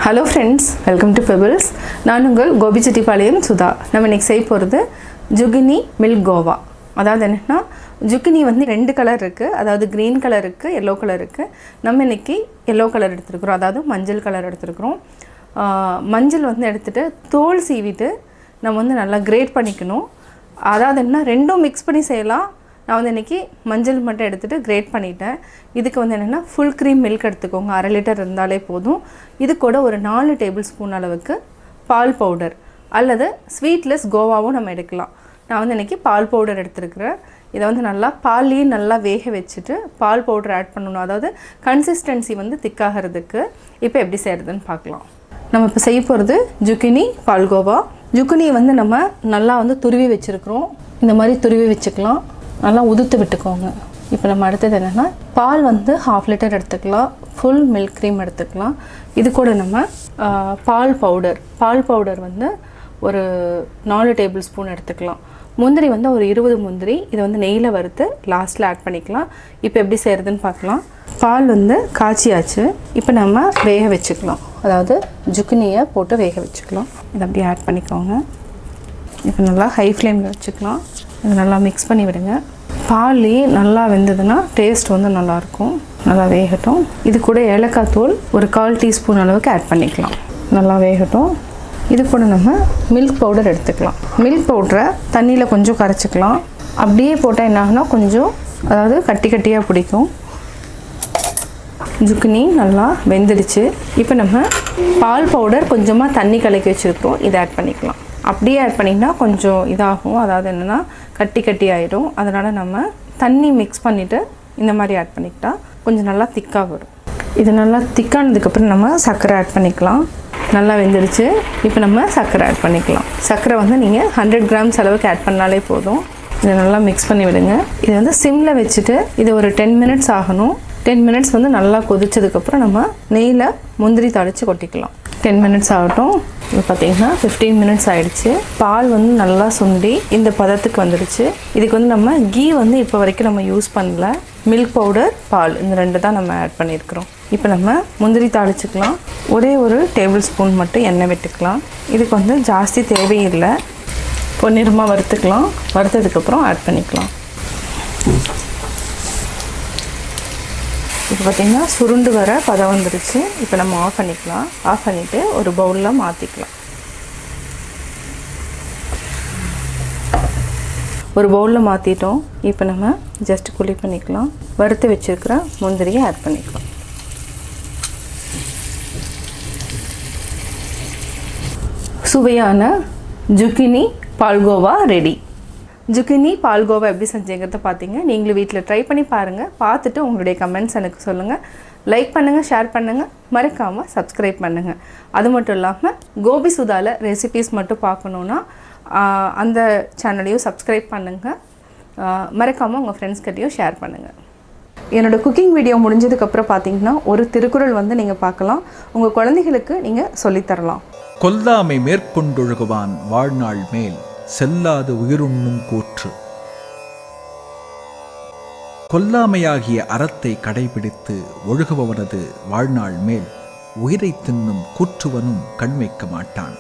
Hello friends, welcome to Pebbles. நான் உங்கள் Gopi Palyanam Sudha. நம்ம இன்னைக்கு செய்ய போறது Zucchini milk guava. அதாவது என்னன்னா zucchini வந்து ரெண்டு கலர் இருக்கு. அதாவது green கலர் இருக்கு, yellow கலர் இருக்கு. நம்ம இன்னைக்கு yellow கலர் எடுத்துக்கிறோம். அதாவது மஞ்சள் கலர் எடுத்துக்கிறோம். மஞ்சள் வந்து எடுத்துட்டு தோல் சீவிட்டு நம்ம வந்து நல்லா கிரேட் பண்ணிக்கணும். அதாவது என்ன ரெண்டும் mix பண்ணி செய்யலாம். நான் வந்து இன்னைக்கு மஞ்சள் மட்டும் எடுத்துட்டு கிரேட் பண்ணிட்டேன். இதுக்கு வந்து என்னன்னா full cream milk எடுத்துக்கோங்க. 1/2 லிட்டர் இருந்தாலே போதும். இது கூட ஒரு 4 டேபிள் ஸ்பூன் அளவுக்கு பால் பவுடர் அல்லது ஸ்வீட்லெஸ் கோவாவும் நம்ம எடுக்கலாம். நான் வந்து இன்னைக்கு பால் பவுடர் எடுத்துக்கிறேன். இதை வந்து நல்லா பால்லையே நல்லா வேக வச்சுட்டு பால் பவுடர் ஆட் பண்ணணும். அதாவது கன்சிஸ்டன்சி வந்து திக்காகிறதுக்கு. இப்போ எப்படி செய்யறதுன்னு பார்க்கலாம். நம்ம இப்போ செய்ய போகிறது Zucchini Palkova. Zucchini வந்து நம்ம நல்லா வந்து துருவி வச்சுருக்கிறோம். இந்த மாதிரி துருவி வச்சுக்கலாம். நல்லா உதுத்து விட்டுக்கோங்க. இப்போ நம்ம அடுத்தது என்னென்னா பால் வந்து 1/2 லிட்டர் எடுத்துக்கலாம். ஃபுல் மில்க் க்ரீம் எடுத்துக்கலாம். இது கூட நம்ம பால் பவுடர் வந்து ஒரு 4 டேபிள் ஸ்பூன் எடுத்துக்கலாம். முந்திரி வந்து ஒரு 20 முந்திரி. இதை வந்து நெய்யில் வறுத்து லாஸ்ட்டில் ஆட் பண்ணிக்கலாம். இப்போ எப்படி செய்கிறதுன்னு பார்க்கலாம். பால் வந்து காய்ச்சியாச்சு. இப்போ நம்ம வேக வச்சுக்கலாம். அதாவது ஜுக்கினியை போட்டு வேக வச்சுக்கலாம். இதை அப்படியே ஆட் பண்ணிக்கோங்க. இப்போ நல்லா ஹை ஃப்ளேமில் வச்சுக்கலாம். இதை நல்லா மிக்ஸ் பண்ணி விடுங்க. பால்லேயே நல்லா வெந்ததுன்னா டேஸ்ட் வந்து நல்லாயிருக்கும். நல்லா வேகட்டும். இது கூட ஏலக்காய் தூள் ஒரு 1/4 டீஸ்பூன் அளவுக்கு ஆட் பண்ணிக்கலாம். நல்லா வேகட்டும். இது கூட நம்ம மில்க் பவுடர் எடுத்துக்கலாம். மில்க் பவுடரை தண்ணியில் கொஞ்சம் கரைச்சிக்கலாம். அப்படியே போட்டால் என்ன ஆகுனா கொஞ்சம் அதாவது கட்டியாக பிடிக்கும். ஜுக்கினி நல்லா வெந்துடுச்சு. இப்போ நம்ம பால் பவுடர் கொஞ்சமாக தண்ணி கலக்கி வச்சுருக்கோம். இதை ஆட் பண்ணிக்கலாம். அப்படியே ஆட் பண்ணிங்கன்னா கொஞ்சம் இதாகும். அதாவது என்னென்னா கட்டி ஆகிடும். அதனால் நம்ம தண்ணி மிக்ஸ் பண்ணிவிட்டு இந்த மாதிரி ஆட் பண்ணிக்கிட்டா கொஞ்சம் நல்லா திக்காக வரும். இது நல்லா திக்கானதுக்கப்புறம் நம்ம சர்க்கரை ஆட் பண்ணிக்கலாம். நல்லா வெந்துடுச்சு. இப்போ நம்ம சர்க்கரை ஆட் பண்ணிக்கலாம். சர்க்கரை வந்து நீங்கள் 100 கிராம்ஸ் அளவுக்கு ஆட் பண்ணாலே போதும். இதை நல்லா மிக்ஸ் பண்ணி விடுங்க. இதை வந்து சிம்மில் வச்சுட்டு இது ஒரு 10 மினிட்ஸ் ஆகணும். 10 மினிட்ஸ் வந்து நல்லா கொதிச்சதுக்கப்புறம் நம்ம நெய்யில் முந்திரி தாளித்து கொட்டிக்கலாம். 10 மினிட்ஸ் ஆகட்டும். இப்போ பார்த்தீங்கன்னா 15 மினிட்ஸ் ஆகிடுச்சு. பால் வந்து நல்லா சுண்டி இந்த பதத்துக்கு வந்துடுச்சு. இதுக்கு வந்து நம்ம கீ வந்து இப்போ வரைக்கும் நம்ம யூஸ் பண்ணல. மில்க் பவுடர் பால் இந்த ரெண்டு தான் நம்ம ஆட் பண்ணியிருக்கிறோம். இப்போ நம்ம முந்திரி தாளிச்சுக்கலாம். ஒரே ஒரு டேபிள் ஸ்பூன் மட்டும் எண்ணெய் விட்டுக்கலாம். இதுக்கு வந்து ஜாஸ்தி தேவையில்லை. பொன்னிறமாக வறுத்துக்கலாம். வறுத்ததுக்கப்புறம் ஆட் பண்ணிக்கலாம். இப்போ பார்த்திங்கன்னா சுருண்டு வர பதம் வந்துடுச்சு. இப்போ நம்ம ஆஃப் பண்ணிக்கலாம். ஆஃப் பண்ணிவிட்டு ஒரு பவுலில் மாற்றிக்கலாம். ஒரு பவுலில் மாற்றிட்டோம். இப்போ நம்ம ஜஸ்ட் குழி பண்ணிக்கலாம். வறுத்து வச்சுருக்கிற முந்திரியை ஆட் பண்ணிக்கலாம். சுவையான Zucchini Palkova ready. Zucchini Palkova எப்படி செஞ்சீங்கிறத பார்த்தீங்க. நீங்களும் வீட்டில் ட்ரை பண்ணி பாருங்கள். பார்த்துட்டு உங்களுடைய கமெண்ட்ஸ் எனக்கு சொல்லுங்கள். லைக் பண்ணுங்கள், ஷேர் பண்ணுங்கள், மறக்காமல் சப்ஸ்கிரைப் பண்ணுங்கள். அது மட்டும் இல்லாமல் கோபி சுதாவில் ரெசிபீஸ் மட்டும் பார்க்கணுன்னா அந்த சேனலையும் சப்ஸ்கிரைப் பண்ணுங்கள். மறக்காமல் உங்கள் ஃப்ரெண்ட்ஸ்கிட்டையும் ஷேர் பண்ணுங்கள். என்னோடய குக்கிங் வீடியோ முடிஞ்சதுக்கப்புறம் பார்த்தீங்கன்னா ஒரு திருக்குறள் வந்து நீங்கள் பார்க்கலாம். உங்கள் குழந்தைகளுக்கு நீங்கள் சொல்லித்தரலாம். கொல்லாமை மேற்கொண்டொழுகுவான் வாழ்நாள் மேல் செல்லாது உயிருண்ணும் கூற்று. கொல்லாமையாகிய அறத்தை கடைபிடித்து ஒழுகுபவனது வாழ்நாள் மேல் உயிரை தின்னும் கூற்றுவனும் கண் வைக்க மாட்டான்.